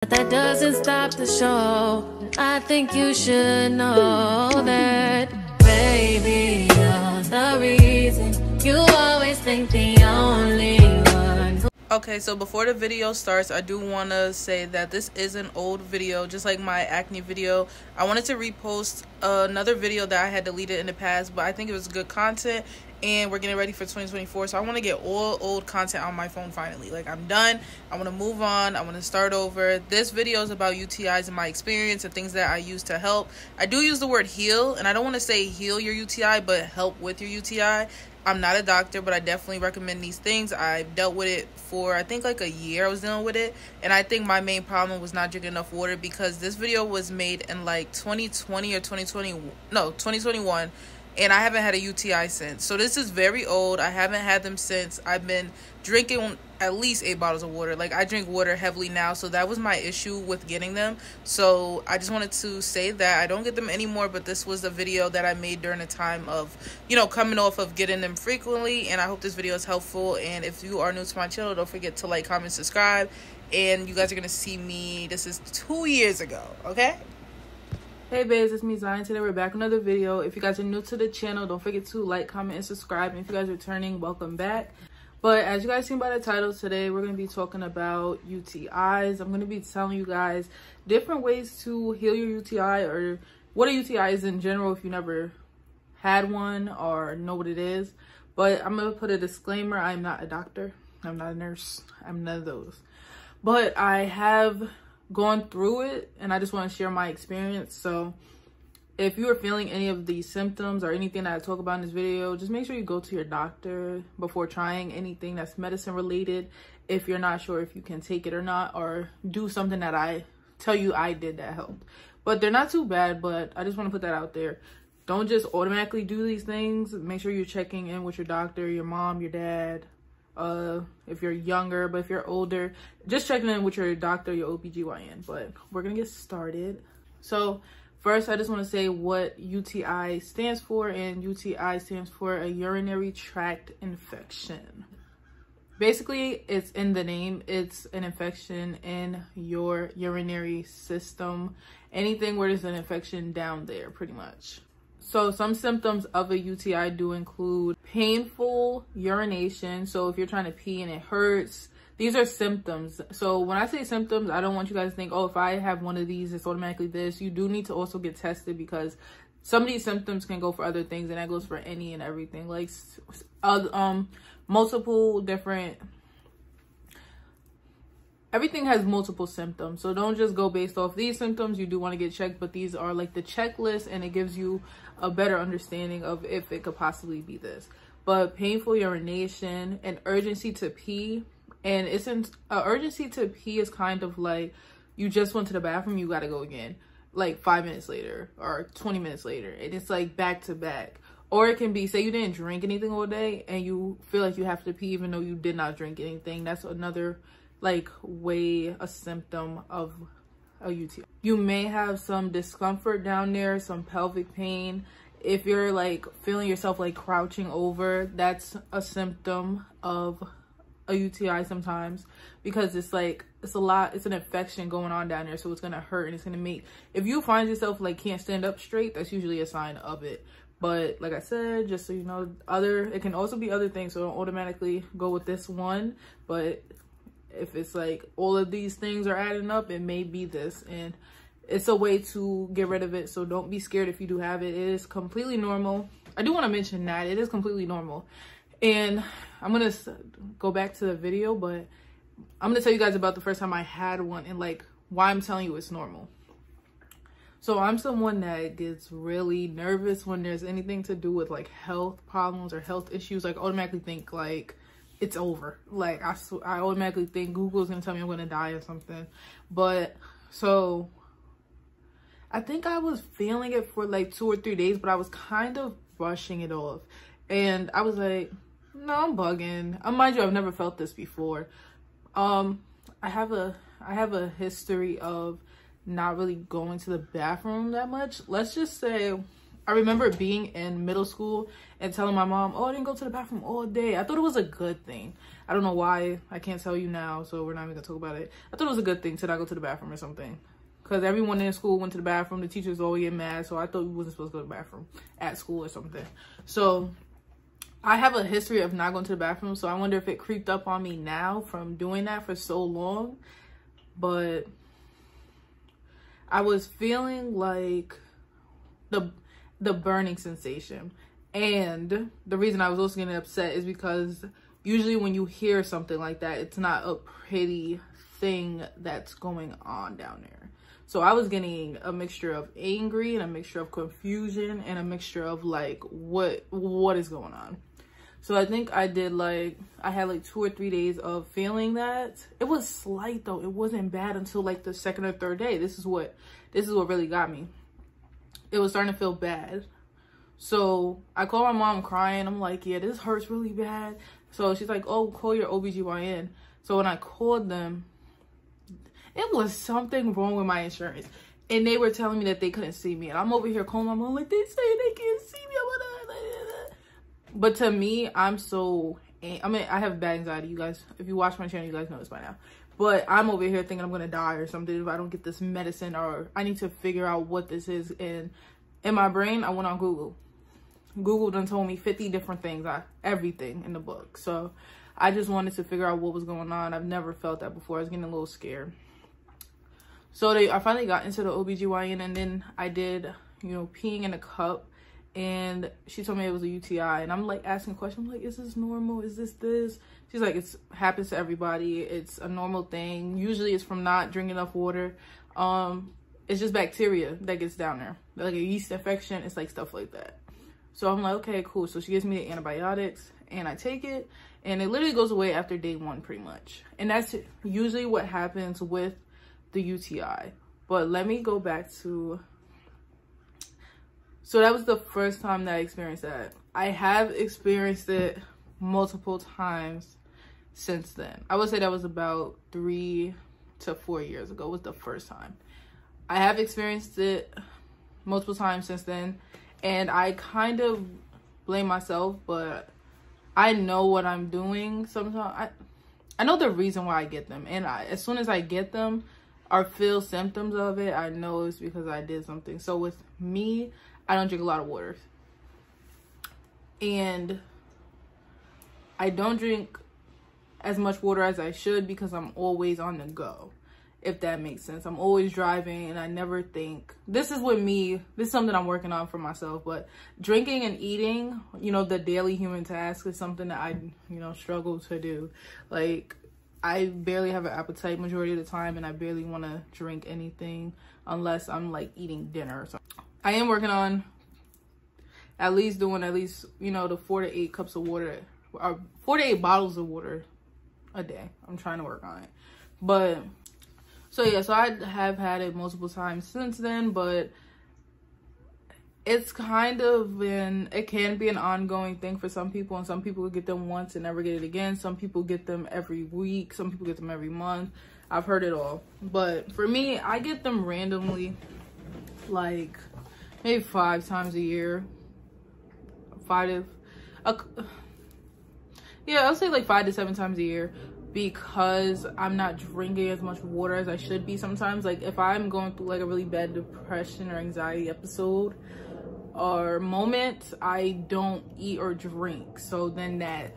But that doesn't stop the show. I think you should know that, baby, you're the reason. You always think the only one. Okay, so before the video starts, I do want to say that this is an old video, just like my acne video. I wanted to repost another video that I had deleted in the past, but I think it was good content, and we're getting ready for 2024, so I want to get all old content on my phone finally. Like, I'm done. I want to move on. I want to start over. This video is about UTIs and my experience and things that I use to help. I do use the word heal, and I don't want to say heal your UTI, but help with your UTI. I'm not a doctor, but I definitely recommend these things. I've dealt with it for, I think, like a year. I was dealing with it, and I think my main problem was not drinking enough water, because this video was made in like 2020 or 2021, and I haven't had a UTI since. So this is very old. I haven't had them since. I've been drinking at least 8 bottles of water. Like, I drink water heavily now, so that was my issue with getting them. So I just wanted to say that I don't get them anymore, but this was a video that I made during a time of, you know, coming off of getting them frequently, and I hope this video is helpful. And if you are new to my channel, don't forget to like, comment, subscribe, and you guys are gonna see me. This is 2 years ago, okay? Hey babes, it's me Zion. Today we're back with another video. If you guys are new to the channel, don't forget to like, comment, and subscribe. And if you guys are returning, welcome back. But as you guys seen by the title, today we're going to be talking about UTIs. I'm going to be telling you guys different ways to heal your UTI, or what a UTI is in general if you never had one or know what it is. But I'm going to put a disclaimer. I'm not a doctor. I'm not a nurse. I'm none of those. But I have gone through it, and I just want to share my experience. So if you are feeling any of these symptoms or anything that I talk about in this video, just make sure you go to your doctor before trying anything that's medicine related, if you're not sure if you can take it or not, or do something that I tell you I did that helped. But they're not too bad, but I just want to put that out there. Don't just automatically do these things. Make sure you're checking in with your doctor, your mom, your dad, if you're younger. But if you're older, just checking in with your doctor, your OBGYN. But we're gonna get started. So first, I just want to say what UTI stands for, and UTI stands for a urinary tract infection. Basically, it's in the name. It's an infection in your urinary system. Anything where there's an infection down there, pretty much. So some symptoms of a UTI do include painful urination. So if you're trying to pee and it hurts, these are symptoms. So when I say symptoms, I don't want you guys to think, oh, if I have one of these, it's automatically this. You do need to also get tested, because some of these symptoms can go for other things, and that goes for any and everything. Like multiple different, everything has multiple symptoms. So don't just go based off these symptoms. You do want to get checked, but these are like the checklist, and it gives you a better understanding of if it could possibly be this. But painful urination and urgency to pee. And it's an urgency to pee is kind of like you just went to the bathroom, you got to go again, like 5 minutes later or 20 minutes later. And it's like back to back. Or it can be, say you didn't drink anything all day and you feel like you have to pee even though you did not drink anything. That's another like a symptom of a UTI. You may have some discomfort down there, some pelvic pain. If you're like feeling yourself like crouching over, that's a symptom of a UTI sometimes, because it's like it's an infection going on down there, so it's gonna hurt, and it's gonna make, if you find yourself like can't stand up straight, that's usually a sign of it. But like I said, just so you know, it can also be other things, so don't automatically go with this one. But if it's like all of these things are adding up, it may be this, and it's a way to get rid of it. So don't be scared if you do have it. It is completely normal. I do want to mention that it is completely normal. And I'm going to go back to the video, but I'm going to tell you guys about the first time I had one, and like why I'm telling you it's normal. So I'm someone that gets really nervous when there's anything to do with like health problems or health issues. Like, automatically think like it's over. Like I automatically think Google's going to tell me I'm going to die or something. But so I think I was feeling it for like 2 or 3 days, but I was kind of brushing it off. And I was like, no, I'm bugging. Mind you, I've never felt this before. I have a history of not really going to the bathroom that much. Let's just say I remember being in middle school and telling my mom, oh, I didn't go to the bathroom all day. I thought it was a good thing. I don't know why. I can't tell you now, so we're not even gonna talk about it. I thought it was a good thing to not go to the bathroom or something. Because everyone in school went to the bathroom. The teachers always get mad, so I thought we wasn't supposed to go to the bathroom at school or something. So I have a history of not going to the bathroom, so I wonder if it creeped up on me now from doing that for so long. But I was feeling like the burning sensation. And the reason I was also getting upset is because usually when you hear something like that, it's not a pretty thing that's going on down there. So I was getting a mixture of angry and a mixture of confusion and a mixture of like, what is going on? So I think I did like, I had like 2 or 3 days of feeling that. It was slight though. It wasn't bad until like the 2nd or 3rd day. This is what really got me. It was starting to feel bad. So I called my mom crying. I'm like, yeah, this hurts really bad. So she's like, oh, call your OBGYN. So when I called them, it was something wrong with my insurance. And they were telling me that they couldn't see me. And I'm over here calling my mom like, they say they can't see me. But to me, I have bad anxiety. You guys, if you watch my channel, you guys know this by now. But I'm over here thinking I'm going to die or something if I don't get this medicine, or I need to figure out what this is. And in my brain, I went on Google. Google done told me 50 different things, everything in the book. So I just wanted to figure out what was going on. I've never felt that before. I was getting a little scared. So I finally got into the OBGYN, and then I did, you know, peeing in a cup. And she told me it was a UTI, and I'm like asking questions, I'm like, is this normal? Is this? She's like, it happens to everybody. It's a normal thing. Usually it's from not drinking enough water. It's just bacteria that gets down there, like a yeast infection. It's like stuff like that. So I'm like, okay, cool. So she gives me the antibiotics and I take it, and it literally goes away after day 1 pretty much. And that's usually what happens with the UTI. But let me go back to, so that was the first time that I experienced that. I have experienced it multiple times since then. I would say that was about 3 to 4 years ago was the first time. I have experienced it multiple times since then, and I kind of blame myself, but I know what I'm doing sometimes. I know the reason why I get them, and as soon as I get them or feel symptoms of it, I know it's because I did something. So with me, I don't drink a lot of water, and I don't drink as much water as I should because I'm always on the go, if that makes sense. I'm always driving, and I never think, this is with me, this is something I'm working on for myself, but drinking and eating, you know, the daily human task is something that I, you know, struggle to do. Like, I barely have an appetite majority of the time, and I barely want to drink anything unless I'm like eating dinner or something. I am working on at least doing you know, the 4 to 8 cups of water, or 4 to 8 bottles of water a day. I'm trying to work on it. But so yeah, so I have had it multiple times since then, but it's kind of been, it can be an ongoing thing for some people, and some people get them once and never get it again. Some people get them every week, some people get them every month. I've heard it all. But for me, I get them randomly, like maybe 5 times a year. Yeah, I'll say like 5 to 7 times a year, because I'm not drinking as much water as I should be sometimes. Like if I'm going through like a really bad depression or anxiety episode or moment, I don't eat or drink. So then that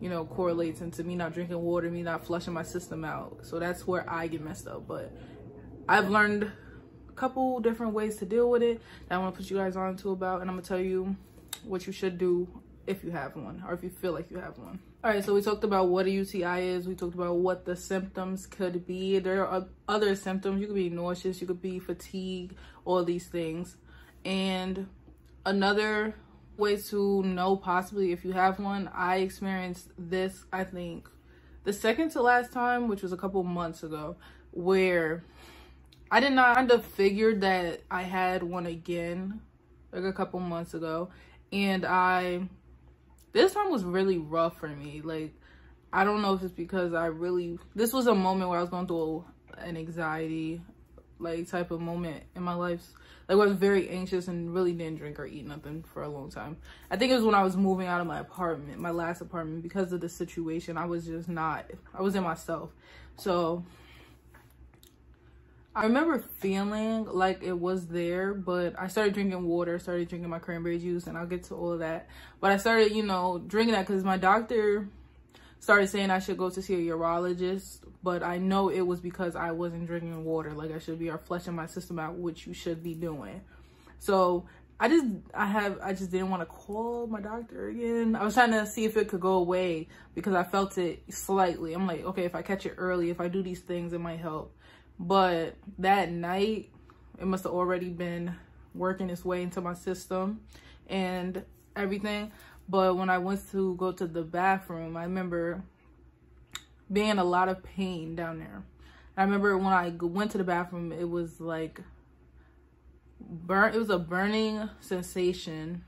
you know, correlates into me not drinking water, me not flushing my system out. So that's where I get messed up. But I've learned a couple different ways to deal with it that I want to put you guys on to about, and I'm gonna tell you what you should do if you have one, or if you feel like you have one. All right, so we talked about what a UTI is. We talked about what the symptoms could be. There are other symptoms. You could be nauseous, you could be fatigued, all these things. And another way to know possibly if you have one, I experienced this, I think, the second to last time, which was a couple months ago, where I did not kind of figured that I had one again, like a couple months ago. And this time was really rough for me. Like, I don't know if it's because this was a moment where I was going through an anxiety, like type of moment in my life. Like, I was very anxious and really didn't drink or eat nothing for a long time. I think it was when I was moving out of my apartment, my last apartment, because of the situation. I was just not, I was in myself. So I remember feeling like it was there, but I started drinking water, started drinking my cranberry juice, and I'll get to all of that. But I started, you know, drinking that because my doctor started saying I should go to see a urologist, but I know it was because I wasn't drinking water like I should be, or flushing my system out, which you should be doing. So I just didn't want to call my doctor again. I was trying to see if it could go away because I felt it slightly. I'm like, okay, if I catch it early, if I do these things, it might help. But that night, it must have already been working its way into my system and everything. But when I went to go to the bathroom, I remember being in a lot of pain down there. I remember when I went to the bathroom, it was like it was a burning sensation,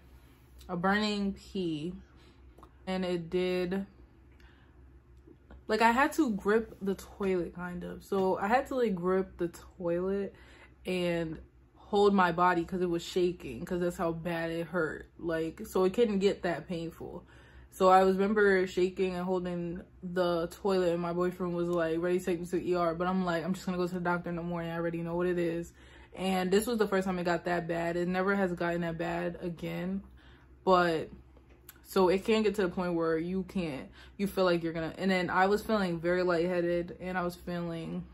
a burning pee, and it did, like, I had to grip the toilet kind of. So I had to like grip the toilet and hold my body because it was shaking, because that's how bad it hurt. Like, so it couldn't get that painful. So I remember shaking and holding the toilet, and my boyfriend was like ready to take me to the ER, but I'm like, I'm just gonna go to the doctor in the morning. I already know what it is. And this was the first time it got that bad. It never has gotten that bad again. But so it can get to the point where you feel like you're gonna, and then I was feeling very lightheaded, and I was feeling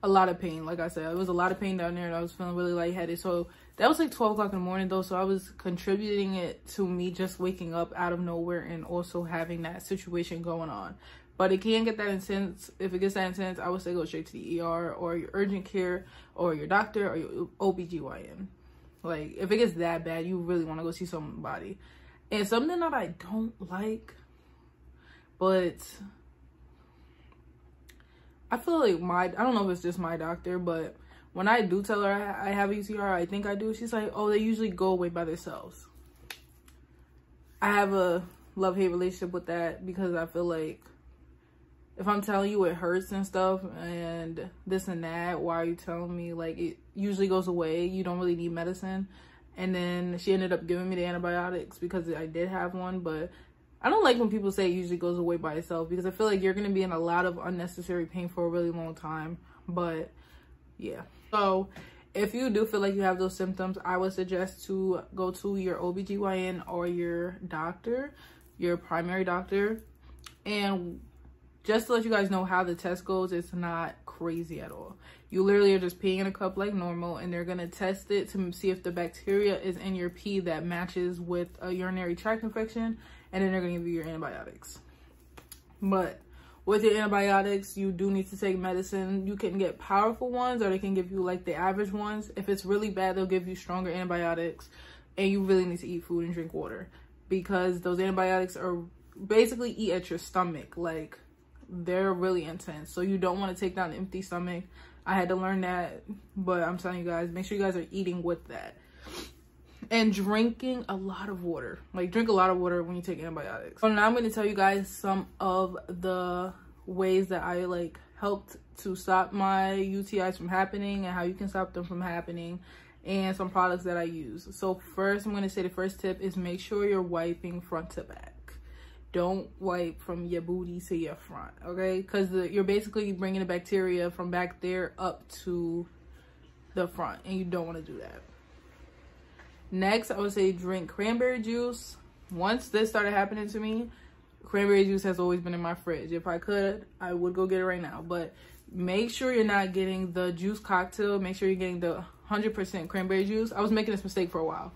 a lot of pain. Like I said, it was a lot of pain down there, and I was feeling really lightheaded. So that was like 12 o'clock in the morning though. So I was contributing it to me just waking up out of nowhere and also having that situation going on. But it can get that intense. If it gets that intense, I would say go straight to the ER or your urgent care or your doctor or your OBGYN. Like, if it gets that bad, you really want to go see somebody. And something that I don't like, but I feel like I don't know if it's just my doctor, but when I do tell her I have a UTI, I think I do, she's like, oh, they usually go away by themselves. I have a love-hate relationship with that, because I feel like if I'm telling you it hurts and stuff and this and that, why are you telling me? Like, it usually goes away. You don't really need medicine. And then she ended up giving me the antibiotics because I did have one. But I don't like when people say it usually goes away by itself, because I feel like you're going to be in a lot of unnecessary pain for a really long time. But yeah. So if you do feel like you have those symptoms, I would suggest to go to your OBGYN or your doctor, your primary doctor. And just to let you guys know how the test goes, it's not crazy at all. You literally are just peeing in a cup like normal, and they're going to test it to see if the bacteria is in your pee that matches with a urinary tract infection, and then they're going to give you your antibiotics. But with your antibiotics, you do need to take medicine. You can get powerful ones, or they can give you like the average ones. If it's really bad, they'll give you stronger antibiotics, and you really need to eat food and drink water, because those antibiotics are basically eat at your stomach. Like, they're really intense, so you don't want to take down an empty stomach. I had to learn that, but I'm telling you guys, make sure you guys are eating with that, and drinking a lot of water. Like, drink a lot of water when you take antibiotics. So now I'm going to tell you guys some of the ways that I like helped to stop my UTIs from happening, and how you can stop them from happening, and some products that I use. So first, I'm going to say the first tip is make sure you're wiping front to back. Don't wipe from your booty to your front, okay? Because you're basically bringing the bacteria from back there up to the front, and you don't want to do that. Next, I would say drink cranberry juice. Once this started happening to me, cranberry juice has always been in my fridge. If I could, I would go get it right now. But make sure you're not getting the juice cocktail. Make sure you're getting the 100% cranberry juice. I was making this mistake for a while,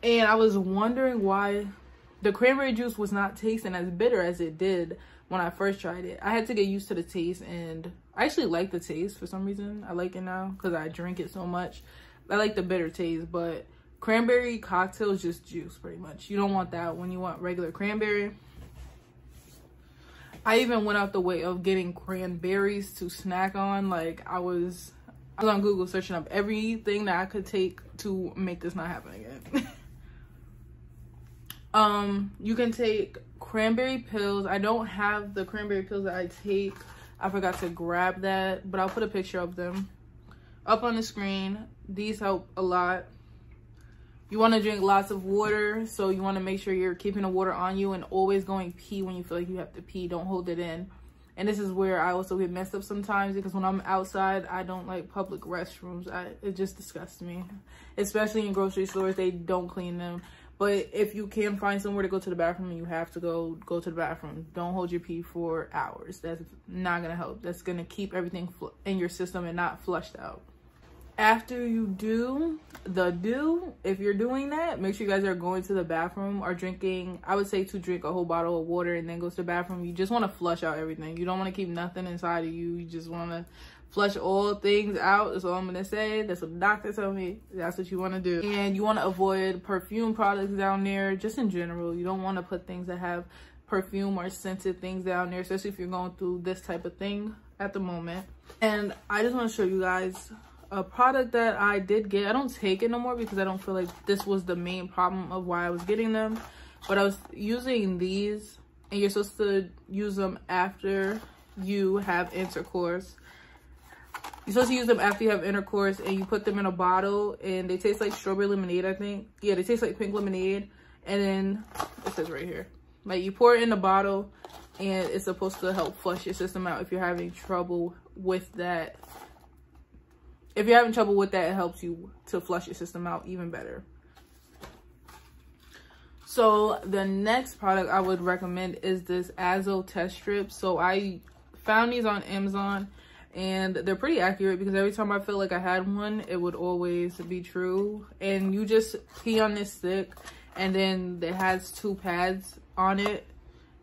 and I was wondering why the cranberry juice was not tasting as bitter as it did when I first tried it. I had to get used to the taste, and I actually like the taste for some reason. I like it now because I drink it so much. I like the bitter taste, but cranberry cocktail is just juice pretty much. You don't want that when you want regular cranberry. I even went out the way of getting cranberries to snack on. Like, I was on Google searching up everything that I could take to make this not happen again. You can take cranberry pills. I don't have the cranberry pills that I take. I forgot to grab that, but I'll put a picture of them. up on the screen. These help a lot. You want to drink lots of water, so you want to make sure you're keeping the water on you and always going pee when you feel like you have to pee. Don't hold it in. And this is where I also get messed up sometimes, because when I'm outside, I don't like public restrooms. It just disgusts me, especially in grocery stores. They don't clean them. But if you can find somewhere to go to the bathroom and you have to go to the bathroom, don't hold your pee for hours. That's not gonna help. That's gonna keep everything in your system and not flushed out. After you do if you're doing that, make sure you guys are going to the bathroom or drinking. I would say to drink a whole bottle of water and then go to the bathroom. You just want to flush out everything. You don't want to keep nothing inside of you. You just want to flush all things out. That's all I'm gonna say. That's what the doctor told me. That's what you want to do. And you want to avoid perfume products down there, just in general. You don't want to put things that have perfume or scented things down there, especially if you're going through this type of thing at the moment. And I just want to show you guys a product that I did get. I don't take it no more because I don't feel like this was the main problem of why I was getting them. But I was using these, and you're supposed to use them after you have intercourse. You're supposed to use them after you have intercourse, and you put them in a bottle, and they taste like strawberry lemonade, I think. Yeah, they taste like pink lemonade. And then it says right here, like, you pour it in the bottle, and it's supposed to help flush your system out if you're having trouble with that. If you're having trouble with that, it helps you to flush your system out even better. So the next product I would recommend is this Azo test strip. So I found these on Amazon, and they're pretty accurate because every time I feel like I had one, it would always be true. And you just pee on this stick, and then it has 2 pads on it.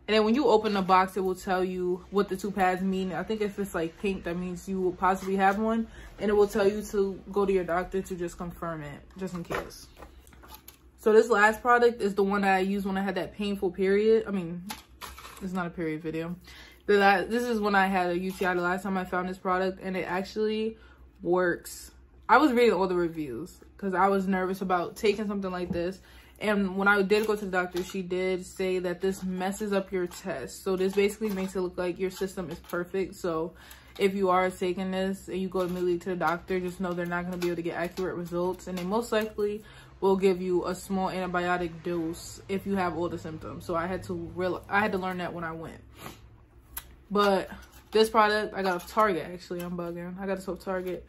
And then when you open the box, it will tell you what the 2 pads mean. I think if it's like pink, that means you will possibly have one. And it will tell you to go to your doctor to just confirm it, just in case. So this last product is the one that I used when I had that painful period. I mean, it's not a period video. This is when I had a UTI the last time I found this product, and it actually works. I was reading all the reviews because I was nervous about taking something like this. And when I did go to the doctor, she did say that this messes up your test. So this basically makes it look like your system is perfect. So if you are taking this and you go immediately to the doctor, just know they're not going to be able to get accurate results. And they most likely will give you a small antibiotic dose if you have all the symptoms. So I had to learn that when I went. But this product I got off Target, actually. I'm bugging. I got this off Target.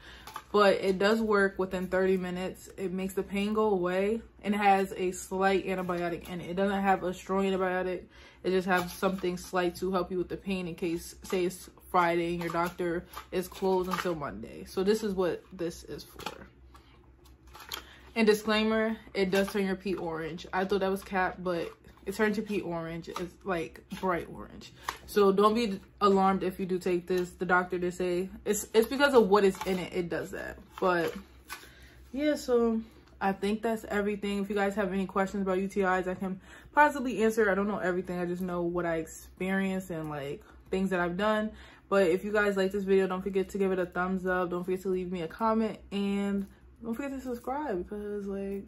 But it does work within 30 minutes. It makes the pain go away, and it has a slight antibiotic in it. It doesn't have a strong antibiotic. It just has something slight to help you with the pain in case, say it's Friday and your doctor is closed until Monday. So this is what this is for. And disclaimer, it does turn your pee orange. I thought that was cap, but it turns your pee orange. It's like bright orange. So don't be alarmed if you do take this. The doctor did say it's because of what is in it. It does that. But yeah, so I think that's everything. If you guys have any questions about UTIs, I can possibly answer. I don't know everything. I just know what I experienced and like things that I've done. But if you guys like this video, don't forget to give it a thumbs up. Don't forget to leave me a comment, and don't forget to subscribe, because like,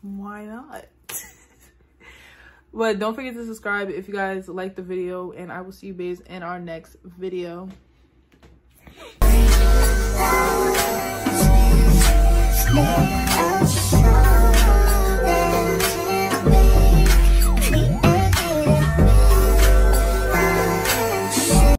why not? But don't forget to subscribe if you guys like the video, and I will see you babes in our next video.